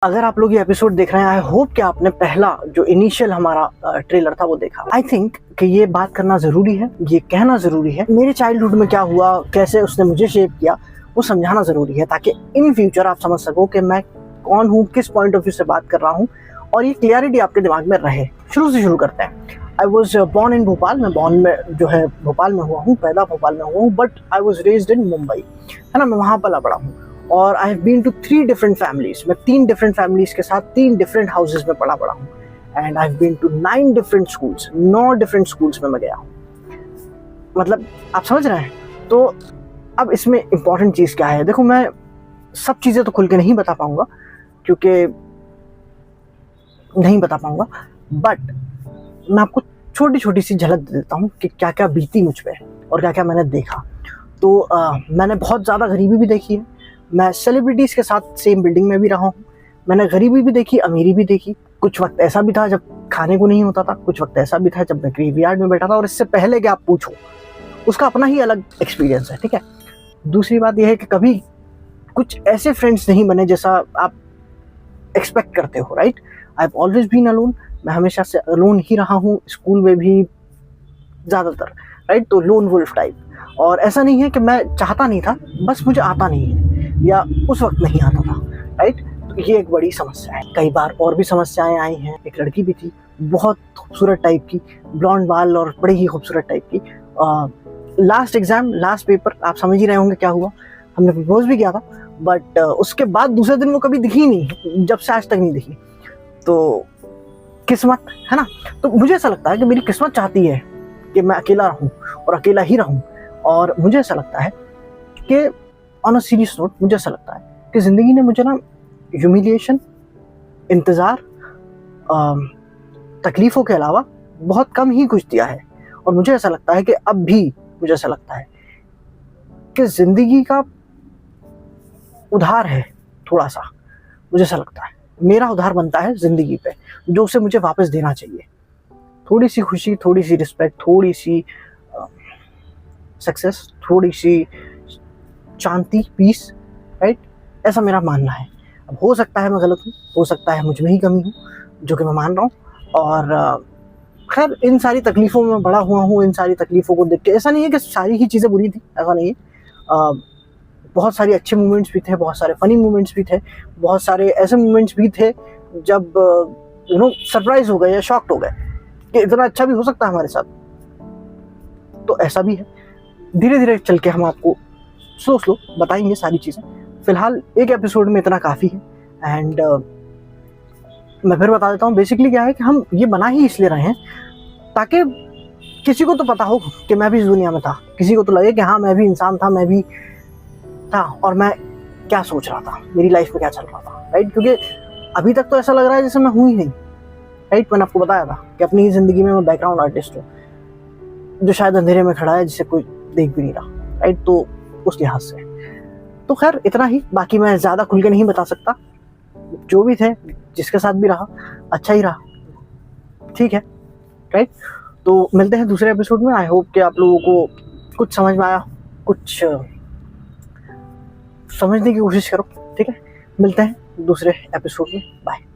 अगर आप लोग ये एपिसोड देख रहे हैं, आई होप कि आपने पहला जो इनिशियल हमारा ट्रेलर था वो देखा। आई थिंक कि ये बात करना ज़रूरी है, ये कहना ज़रूरी है, मेरे चाइल्डहुड में क्या हुआ, कैसे उसने मुझे शेप किया, वो समझाना ज़रूरी है ताकि इन फ्यूचर आप समझ सको कि मैं कौन हूँ, किस पॉइंट ऑफ व्यू से बात कर रहा हूँ और ये क्लियरिटी आपके दिमाग में रहे। शुरू से शुरू करते हैं। I was born in Bhopal. मैं बॉर्न में जो है भोपाल में हुआ हूँ, पैदा भोपाल में हुआ हूँ, but I was raised in Mumbai, है ना। मैं वहाँ पला बड़ा हूँ और I have been to 3 different families. मैं 3 डिफरेंट फैमिलीज के साथ 3 डिफरेंट हाउसेज में पला बड़ा हूँ and I have been to 9 different schools. 9 different schools में मैं गया हूँ। मतलब आप समझ रहे हैं। तो अब इसमें इम्पॉर्टेंट चीज़ क्या है, देखो मैं सब चीज़ें तो खुल के नहीं बता पाऊंगा क्योंकि नहीं बता पाऊंगा, बट मैं आपको छोटी छोटी सी झलक दे देता हूँ कि क्या क्या बीती मुझ पे और क्या क्या मैंने देखा। तो मैंने बहुत ज़्यादा गरीबी भी देखी है। मैं सेलिब्रिटीज़ के साथ सेम बिल्डिंग में भी रहा हूँ। मैंने गरीबी भी देखी, अमीरी भी देखी। कुछ वक्त ऐसा भी था जब खाने को नहीं होता था, कुछ वक्त ऐसा भी था जब मैं ग्रेवयार्ड में बैठा था। और इससे पहले कि आप पूछो, उसका अपना ही अलग एक्सपीरियंस है, ठीक है। दूसरी बात यह है कि कभी कुछ ऐसे फ्रेंड्स नहीं बने जैसा आप एक्सपेक्ट करते हो, right. I have always been alone. मैं हमेशा से अलोन ही रहा हूँ, स्कूल में भी ज़्यादातर, राइट। तो लोन वुल्फ टाइप। और ऐसा नहीं है कि मैं चाहता नहीं था, बस मुझे आता नहीं है या उस वक्त नहीं आता था, राइट। तो ये एक बड़ी समस्या है। कई बार और भी समस्याएं आई हैं। एक लड़की भी थी, बहुत खूबसूरत टाइप की, ब्लॉन्ड बाल और बड़ी ही खूबसूरत टाइप की। लास्ट एग्जाम, लास्ट पेपर, आप समझ ही रहे होंगे क्या हुआ। हमने प्रपोज भी किया था, बट उसके बाद दूसरे दिन वो कभी दिखी नहीं, जब से आज तक नहीं दिखी। तो किस्मत है ना। तो मुझे ऐसा लगता है कि मेरी किस्मत चाहती है कि मैं अकेला रहूं और अकेला ही रहूं। और मुझे ऐसा लगता है कि ऑन अ सीरियस नोट, मुझे ऐसा लगता है कि ज़िंदगी ने मुझे ना ह्यूमिलिएशन, इंतज़ार, तकलीफ़ों के अलावा बहुत कम ही कुछ दिया है। और मुझे ऐसा लगता है कि अब भी मुझे ऐसा लगता है कि ज़िंदगी का उधार है थोड़ा सा। मुझे ऐसा लगता है मेरा उधार बनता है ज़िंदगी पे, जो उसे मुझे वापस देना चाहिए। थोड़ी सी खुशी, थोड़ी सी रिस्पेक्ट, थोड़ी सी सक्सेस, थोड़ी सी शांति, पीस, राइट। ऐसा मेरा मानना है। अब हो सकता है मैं गलत हूँ, हो सकता है मुझ में ही कमी हो, जो कि मैं मान रहा हूँ। और खैर इन सारी तकलीफ़ों में बड़ा हुआ हूँ। इन सारी तकलीफ़ों को देख के ऐसा नहीं है कि सारी ही चीज़ें बुरी थी, ऐसा नहीं है। बहुत सारे अच्छे मोमेंट्स भी थे, बहुत सारे फ़नी मोमेंट्स भी थे, बहुत सारे ऐसे मोमेंट्स भी थे जब सरप्राइज़ हो गए या शॉक्ड हो गए कि इतना अच्छा भी हो सकता है हमारे साथ। तो ऐसा भी है। धीरे धीरे चल के हम आपको स्लो बताएंगे सारी चीज़ें। फ़िलहाल एक एपिसोड में इतना काफ़ी है। एंड मैं फिर बता देता हूँ बेसिकली क्या है कि हम ये बना ही इसलिए रहे हैं ताकि किसी को तो पता हो कि मैं भी इस दुनिया में था, किसी को तो लगे कि हाँ मैं भी इंसान था, मैं भी था और मैं क्या सोच रहा था, मेरी लाइफ में क्या चल रहा था, राइट। क्योंकि अभी तक तो ऐसा लग रहा है जैसे मैं हूँ ही नहीं, राइट। मैंने आपको बताया था कि अपनी ही ज़िंदगी में मैं बैकग्राउंड आर्टिस्ट हूँ जो शायद अंधेरे में खड़ा है, जिसे कोई देख भी नहीं रहा, राइट। तो उस लिहाज से तो खैर इतना ही। बाकी मैं ज़्यादा खुल के नहीं बता सकता। जो भी थे, जिसके साथ भी रहा, अच्छा ही रहा, ठीक है, राइट। तो मिलते हैं दूसरे एपिसोड में। आई होप कि आप लोगों को कुछ समझ में आया, कुछ समझने की कोशिश करो, ठीक है। मिलते हैं दूसरे एपिसोड में। बाय।